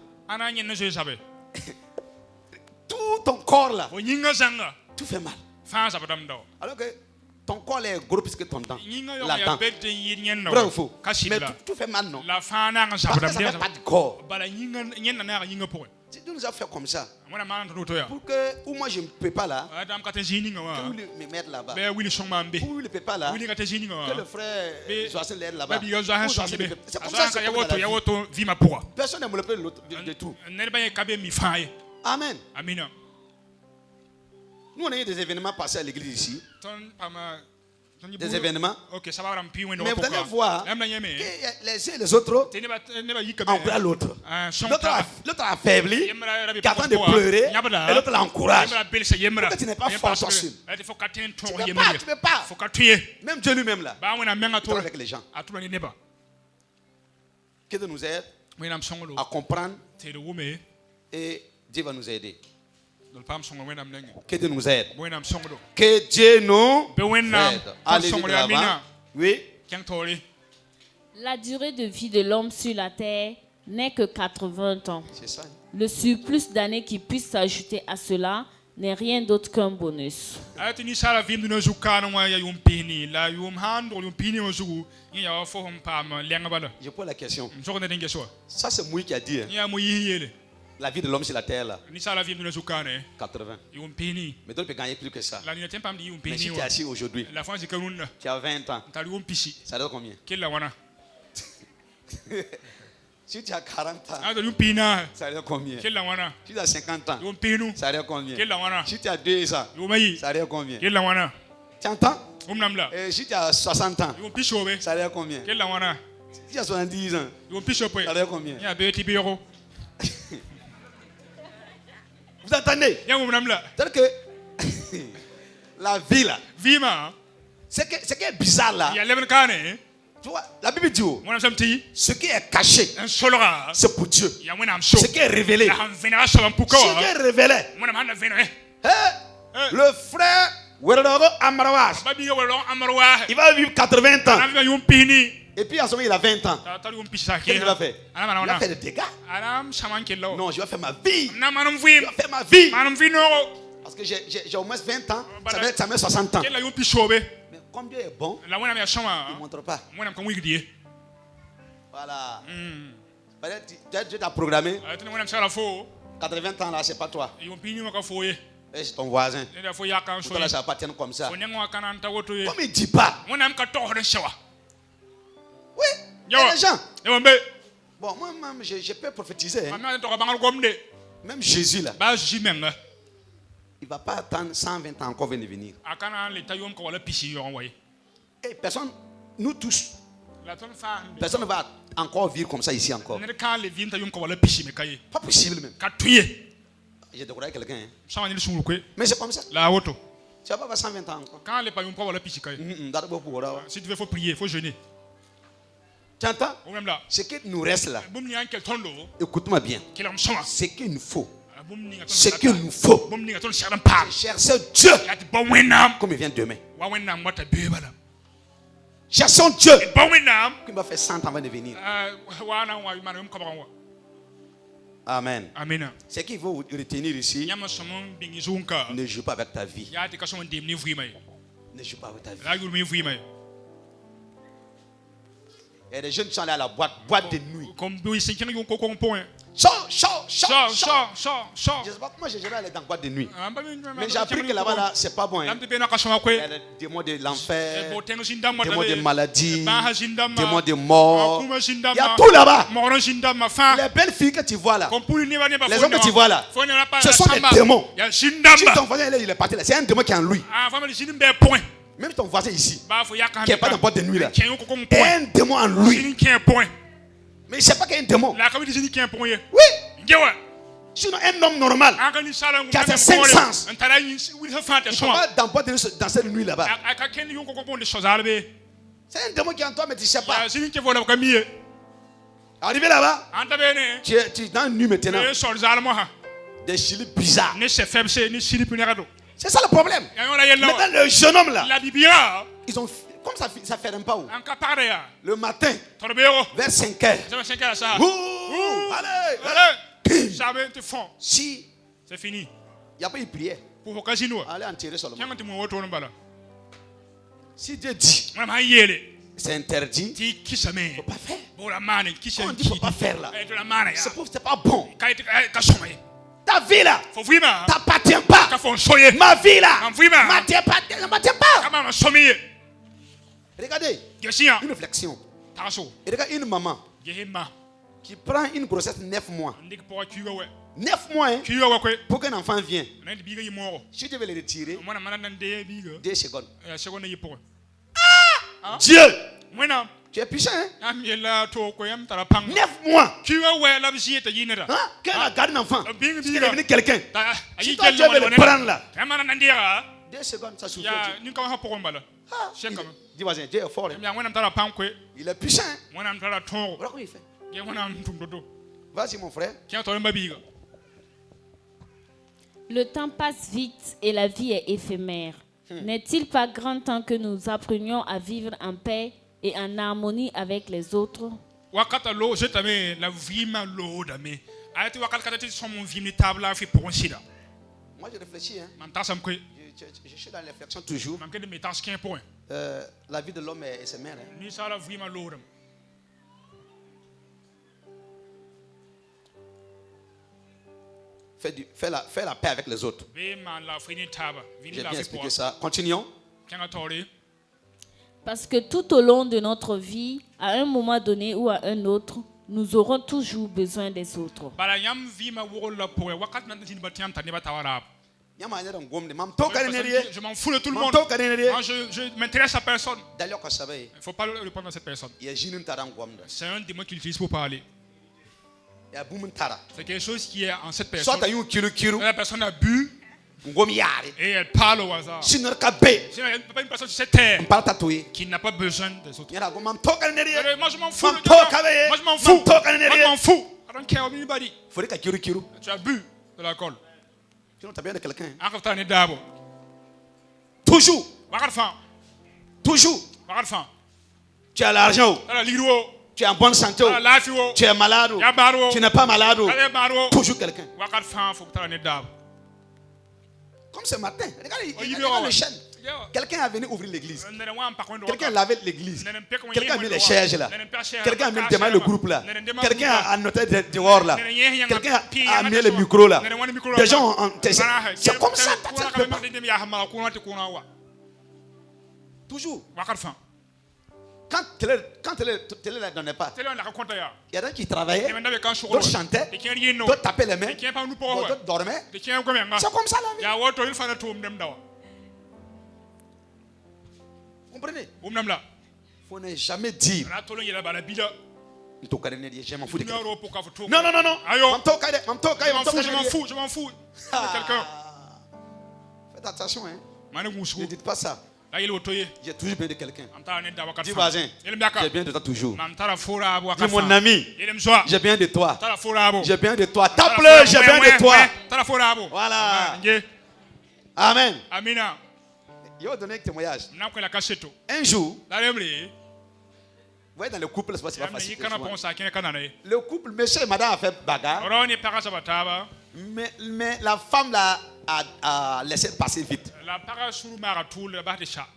Tout ton corps là, tout fait mal. Alors que ton corps est gros plus que ton dent. La dent. Vrai ou faux? Mais tout fait mal, non? Parce que ça ne fait pas de corps. Dieu nous a fait comme ça. Pour que, ou moi je ne peux pas là, que vous me mettez là-bas. Ou il ne peut pas là, que le frère Joachim l'aide là-bas. C'est comme ça que c'est la vie. Personne n'aime le plus de l'autre de tout. Amen. Nous, on a eu des événements passés à l'église ici. Des événements. Mais vous allez voir que les uns et les autres encouragent l'autre. L'autre a affaibli, qui attend de pleurer, et l'autre l'encourage. Pourquoi tu n'es pas fort toi-même? Tu ne peux pas. Même Dieu lui-même là, il travaille avec les gens. Que Dieu nous aide à comprendre et Dieu va nous aider. Que Dieu nous aide. Que Dieu nous aide. Allez-y de l'avant. Oui. La durée de vie de l'homme sur la terre n'est que 80 ans. C'est ça. Le surplus d'années qui puisse s'ajouter à cela n'est rien d'autre qu'un bonus. Je pose la question. Ça c'est Moïse qui a dit. La vie de l'homme sur la terre là. 80. Mais toi tu peux gagner plus que ça. Mais si tu es assis aujourd'hui, tu as 20 ans. Ça donne combien? Si tu as 40 ans, ça donne combien? Si tu as 50 ans, ça donne combien? Si tu as 2 ans, ça donne combien? Tu entends? Si tu as 60 ans, ça donne combien? Si tu as 70 ans, ça donne combien? Vous entendez? C'est-à-dire que la vie là, ce qui est bizarre là, tu vois, la Bible dit ce qui est caché, c'est pour Dieu. Ce qui est révélé, ce qui est révélé. Le frère Weroro Amarawas, il va vivre 80 ans. Et puis en ce moment, il a 20 ans. Qu'est-ce qu'il va faire? Il va faire des dégâts. Non, je vais faire ma vie. Je vais faire ma vie. Parce que j'ai au moins 20 ans. Ça met 60 ans. Mais comme Dieu est bon, il ne montre pas. Voilà. Dieu t'a programmé. 80 ans là, c'est pas toi. Et c'est ton voisin. Pour toi, ça va pas tenir comme ça. Comme il ne dit pas. Oui, il y a des gens. Bon, moi-même, je peux prophétiser. Hein. Même Jésus, là, il ne va pas attendre 120 ans encore venir. Et personne, nous tous, personne ne va encore vivre comme ça ici encore. Pas possible même. J'ai découvert quelqu'un. Mais c'est comme ça. La auto. Tu vas pas avoir 120 ans encore. Quand les parents pour la pichica. Si tu veux, faut prier, faut jeûner. Tu entends? Ce qui nous reste là. Écoute-moi bien. Ce qu'il nous faut. Ce qu'il nous faut. Chercher Dieu. Comme il vient demain. Cherchons Dieu. Qui va faire 100 ans avant de venir. Amen. Amen. Ce qu'il faut retenir ici. Ne joue pas avec ta vie. Ne joue pas avec ta vie. Il y a des jeunes qui sont allés à la boîte de nuit. Chant. Je ne sais pas comment j'ai jamais allé dans la boîte de nuit. Mais j'ai appris que là-bas, là, c'est pas bon. Il y a des démons de l'enfer, démons de maladie, démons de mort. Il y a tout là-bas. Les belles filles que tu vois là, les hommes que tu vois là, ce sont des démons. Si ton voisin il est parti là, c'est un démon qui est en lui. Même ton voisin ici, qui n'est pas dans la boîte de nuit là, il y a un démon en lui. Mais il ne sait pas qu'il y a un démon. Oui. Sinon, un homme normal qui a ses 5 sens, il ne peut pas dans cette nuit là-bas. C'est un démon qui est en toi, mais tu ne sais pas. Arrivé là-bas, tu es dans une nuit maintenant. Des chilis bizarres. C'est ça le problème. Maintenant, le jeune homme là, ils ont, comme ça ne fait même pas où. Le matin, vers 5 heures. Allez. Si c'est fini. Il n'y a pas eu prière. Allez en tirer seulement. Si Dieu dit, c'est interdit, il ne faut pas faire. On dit qu'il ne faut pas faire là. C'est pas bon. Ta vie là, t'appartient pas. Ma vie là, ne m'appartient pas. Regardez, une réflexion. Regardez une maman qui prend une grossesse 9 mois. 9 mois, hein, pour qu'un enfant vienne. Si tu veux le retirer, 2 secondes. Ah, Dieu, tu es puissant, hein? 9 mois. Hein? Quand on a gardé un enfant, il est devenu quelqu'un. Si toi, Dieu veut le prendre là, 2 secondes, ça suffit. Dis voisin, Dieu est fort. Hein? Il est puissant. Hein? Voilà comment il fait. Vas-y, mon frère. Le temps passe vite et la vie est éphémère. N'est-il pas grand temps que nous apprenions à vivre en paix et en harmonie avec les autres? Moi, je réfléchis. Hein? Je suis dans la réflexion toujours. La vie de l'homme est éphémère. Hein? Fais la paix avec les autres. J'ai bien expliqué ça. Continuons. Parce que tout au long de notre vie, à un moment donné ou à un autre, nous aurons toujours besoin des autres. Je m'en fous de tout le monde. Moi, je m'intéresse à personne. Il ne faut pas répondre à cette personne. C'est un démon qu'il utilise pour parler. C'est quelque chose qui est en cette personne. La personne a bu et elle parle au hasard. Il n'y a pas une personne sur cette terre qui n'a pas besoin des autres. Moi je m'en fous. Moi je m'en fous. I don't care about anybody. Tu as bu de l'alcool. Tu as bien de quelqu'un. Toujours. Tu as l'argent. Tu es en bonne santé. Tu es malade. Tu n'es pas malade. Toujours quelqu'un. Comme ce matin. Regarde le chêne. Quelqu'un est venu ouvrir l'église. Quelqu'un a lavé l'église. Quelqu'un a mis les chaises là. Quelqu'un a mis démarré le groupe là. Quelqu'un a noté dehors là. Quelqu'un a mis le micro là. Des gens ont. C'est comme ça. Toujours. Quand télé ne donnait pas, il y en a qui travaillaient, d'autres chantaient, d'autres tapaient les mains, d'autres dormaient. C'est comme ça la vie. Comprenez? Il ne faut jamais dire Je m'en fous de quelqu'un. Non, non, non, non. Je m'en fous. Quelqu'un. Faites attention, hein. Ne dites pas ça. J'ai toujours bien de quelqu'un. Dis voisin, j'ai bien de toi toujours. Dis mon ami, j'ai bien de toi. J'ai bien de toi. Tape-le, j'ai bien de toi. Voilà. Amen. Il va donner un témoignage. Un jour, vous voyez, dans le couple, c'est pas facile. Le couple, monsieur et madame a fait bagarre. Mais la femme a laissé passer vite.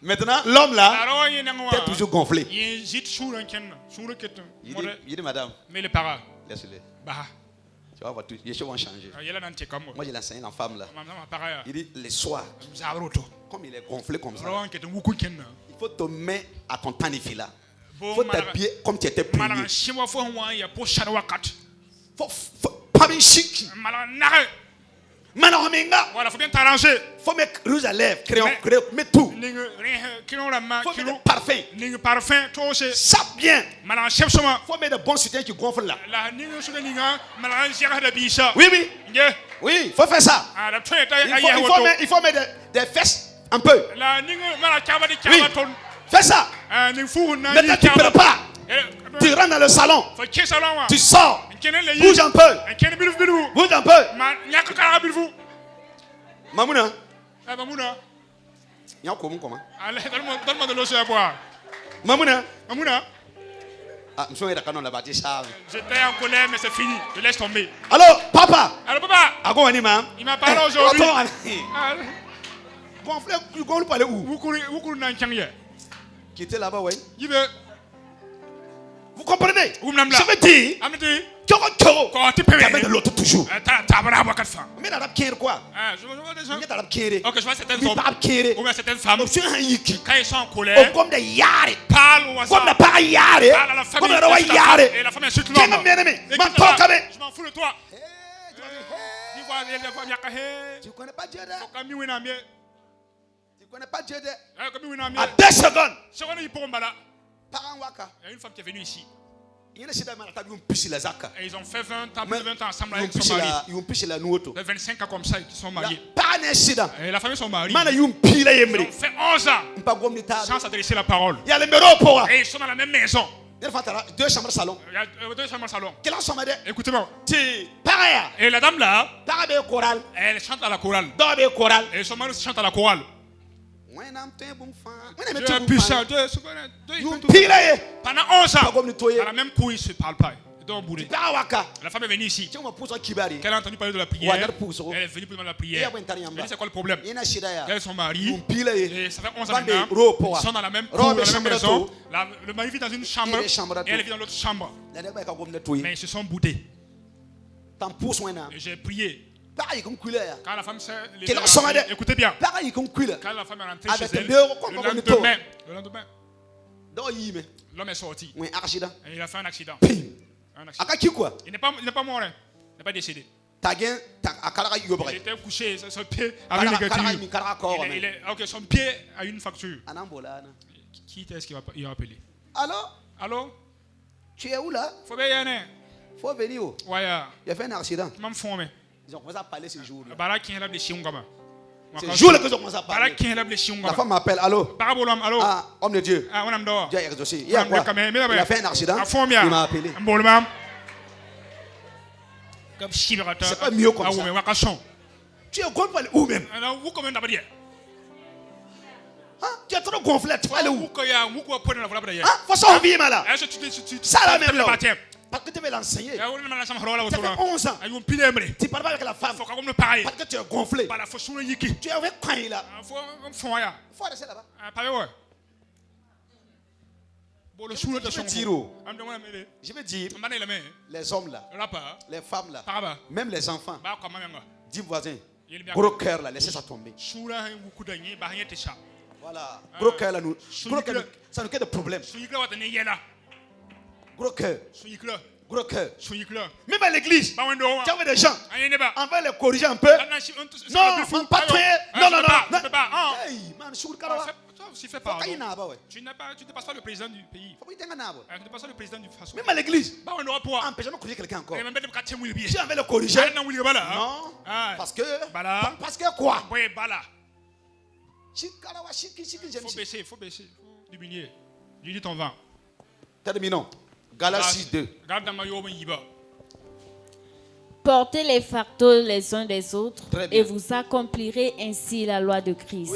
Maintenant, l'homme là est toujours gonflé. Il dit madame, laisse-le. Tu vas voir tout, les choses vont changer. Moi, j'ai enseigné la femme là. Il dit les soirs, comme il est gonflé comme ça, il faut te mettre à ton tanifila. Il faut t'habiller comme tu étais prié. Pas bien chic. Voilà, faut bien t'arranger. Faut mettre rouge à lèvres, crayon, mets tout. Faut mettre parfum. Sape bien. Faut mettre de bons soutiens qui gonflent là. Oui, oui. Oui, faut faire ça. Il faut mettre des fesses un peu. Oui. Fais ça. Maintenant tu prépares. Tu rentres dans le salon. Tu sors. Bouge un peu. Bouge un peu. Mamouna. Il y a comment? Donne-moi de l'eau à boire. Mamouna. Ah, j'étais en colère, mais c'est fini. Je laisse tomber. Alors, papa. Il m'a parlé aujourd'hui. Gonfle pour aller où? Qui était là-bas, oui. Vous comprenez? Je veux dire, tu as de l'autre toujours. Mais dans la pierre quoi? Ok, je vois certaines hommes. Ou certaines femmes. Quand ils sont en colère, comme des yare. Parle comme des pas yare. Comme des rois yare. Et la femme insulte l'homme. Je m'en fous de toi. Tu connais pas Dieu? Tu connais pas Dieu? À 2 secondes. Il y a une femme qui est venue ici. Et ils ont fait 20 ans, plus de 20 ans ensemble avec son mari. Ils ont piché la nouveau. 25 ans comme ça, ils sont mariés. Et la famille de son mari. Ils ont fait 11 ans sans s'adresser la parole. Et ils sont dans la même maison. Il y a 2 chambres salon. Écoutez-moi. Et la dame là, elle chante à la chorale. Et son mari chante à la chorale. Pendant 11 ans, dans la même cour, ils ne se parlent pas. La femme est venue ici. Elle a entendu parler de la prière. Elle est venue pour demander la prière. Elle dit c'est quoi le problème? Elle et son mari. Et ça fait 11 ans maintenant. Ils sont dans la même cour, dans la même maison. Le mari vit dans une chambre. Et elle vit dans l'autre chambre. Mais ils se sont boudés. Et j'ai prié. Quand la femme s'est levée, écoutez bien. Quand la femme est rentrée chez elle, le lendemain, l'homme est sorti. Et il a fait un accident. Il n'est pas mort, il n'est pas décédé. Il était couché, son pied avait une fracture. Son pied a une fracture. Qui est-ce qu'il va appeler? Allô? Tu es où là? Faut venir. Faut venir où? Il a fait un accident. Ils ont commencé à parler ce jour-là. C'est le jour-là qu'ils ont commencé à parler. La femme m'appelle, allô? Ah, homme de Dieu. Dieu a exaucé. Il y a quoi? Il a fait un accident. Il m'a appelé. C'est pas mieux comme ça. Tu es gonflé où même? Tu es trop gonflé. Tu vas aller où? Faut s'en vivre là. Ça là même là. Parce que tu veux l'enseigner. Ça fait 11 ans. Tu parles pas avec la femme. Parce que tu es gonflé. Tu es avec quoi là? Il faut rester là-bas. Je veux dire, les hommes là, les femmes là, même les enfants, dis voisin, gros cœur là, laissez ça tomber. Voilà, gros cœur là, ça nous crée des problèmes. Gros cœur. Gros cœur. Même à l'église, tu as des gens, on va les corriger un peu. Non, pas toi. Non. aussi fait pardon. Tu ne dépasses pas le président du pays. Tu ne dépasses pas le président du façon. Même à l'église. Bah, on aura pour. Empêche de corriger quelqu'un encore. Si tu avais le corriger. Non. Parce que quoi? Oui, bala. Faut baisser. Diminuer. Dis ton vent. Terminons. Galates 6:2. Portez les fardeaux les uns des autres et vous accomplirez ainsi la loi de Christ.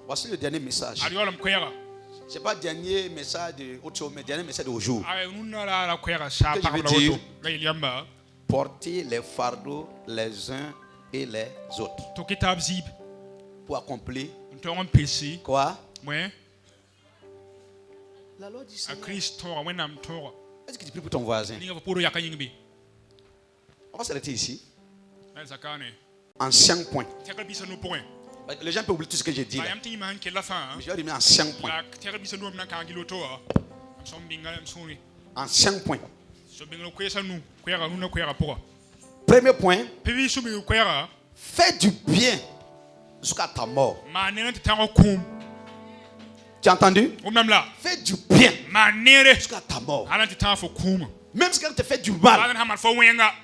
Voici le dernier message. Ce n'est pas le dernier message de autre chose, mais le dernier message d'aujourd'hui. Portez les fardeaux les uns et les autres. Pour accomplir quoi? La loi du Seigneur. Est-ce que tu pries pour ton voisin? On va s'arrêter ici. En 5 points. Les gens peuvent oublier tout ce que j'ai dit là. Mais je vais revenir en 5 points. En 5 points. Premier point. Fais du bien jusqu'à ta mort. Tu as entendu? Fais du bien jusqu'à ta mort. Même si quelqu'un te fait du mal,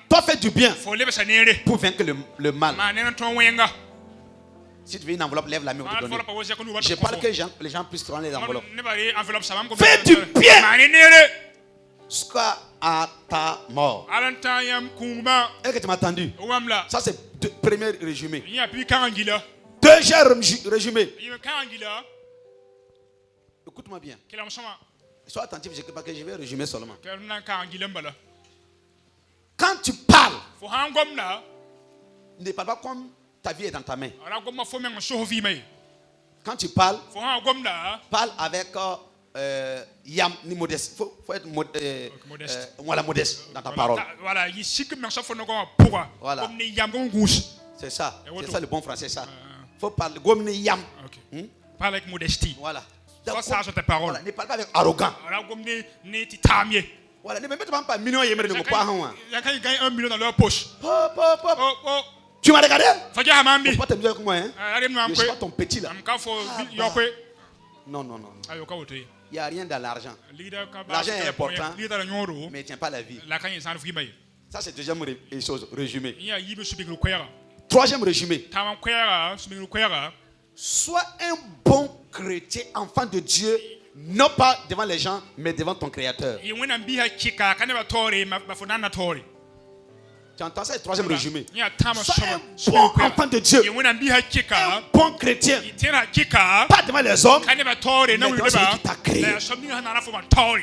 toi fais du bien pour vaincre le mal. Si tu veux une enveloppe, lève la main. Je parle que les gens puissent prendre les enveloppes. Fais du bien jusqu'à ta mort. Est-ce que tu m'as entendu? Ça c'est le premier résumé. Deuxième résumé. Écoute-moi bien. Sois attentif, parce que je vais résumer seulement. Quand tu parles, ne parle pas comme ta vie est dans ta main. Quand tu parles, parle avec yam ni modeste. Faut être modeste dans ta parole. Voilà. C'est ça. C'est ça le bon français, ça. Faut parler comme yam. Parle avec modestie. Voilà. Sois sage dans tes paroles. Voilà, ne parle pas avec arrogant. Voilà, ne me mets pas millions et millions de points. Ils gagnent 1 million dans leur poche. Tu m'as regardé? Faut pas te dire avec moi, hein? Je suis pas ton petit là. Non. Il n'y a rien dans l'argent. L'argent est important, mais il ne tient pas la vie. Ça, c'est le deuxième résumé. Troisième résumé. Sois un bon chrétien, enfant de Dieu, non pas devant les gens, mais devant ton Créateur. Tu entends ça, le troisième résumé. Sois un bon enfant de Dieu, un bon chrétien, pas devant les hommes, mais devant celui qui t'a créé.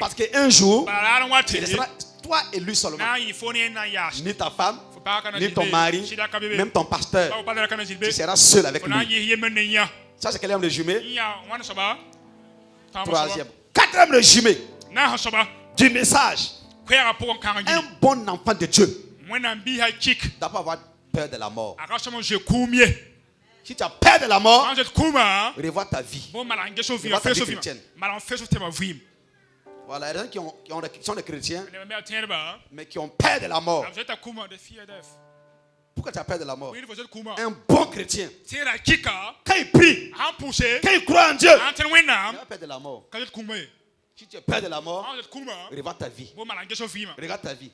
Parce qu'un jour, tu seras toi et lui seulement. Ni ta femme, ni ton mari, même ton pasteur. Tu seras seul avec lui. Ça, c'est quel résumé? Troisième. Quatrième résumé du message. Un bon enfant de Dieu doit pas avoir peur de la mort. Si tu as peur de la mort, revois ta vie. Revois ta vie chrétienne. Voilà, il y a des gens qui sont des chrétiens, mais qui ont peur de la mort. Pourquoi tu as peur de la mort? Un bon chrétien, quand il prie, quand il croit en Dieu, il n'a pas peur de la mort. Si tu as peur de la mort, regarde ta vie. Regarde ta vie.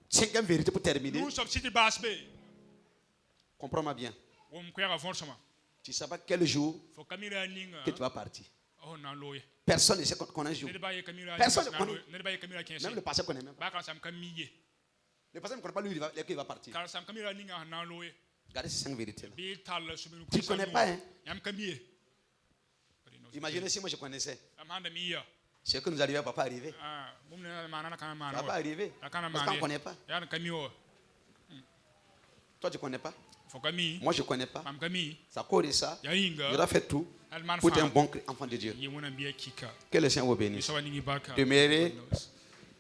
Cinquième vérité pour terminer. Comprends-moi bien. Tu ne sais pas quel jour que tu vas partir. Personne ne sait qu'on a un jour. Personne ne connaît. Même le pasteur ne connaît même pas. Le pasteur ne connaît pas lui, il va partir. Regardez ces 5 vérités-là. Tu ne connais pas, hein? Imaginez si moi je connaissais. Ce que nous arrivons, papa arriver. Ça va pas arriver. Parce qu'on ne connaît pas. Toi, tu ne connais pas. Moi, je ne connais pas. Ça corrige ça. Il aura fait tout pour être un bon enfant de Dieu. Que le Seigneur vous bénisse. Demeurez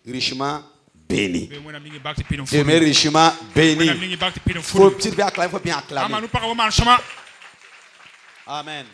richement béni. Demeurez richement béni. Il faut bien acclamer. Amen.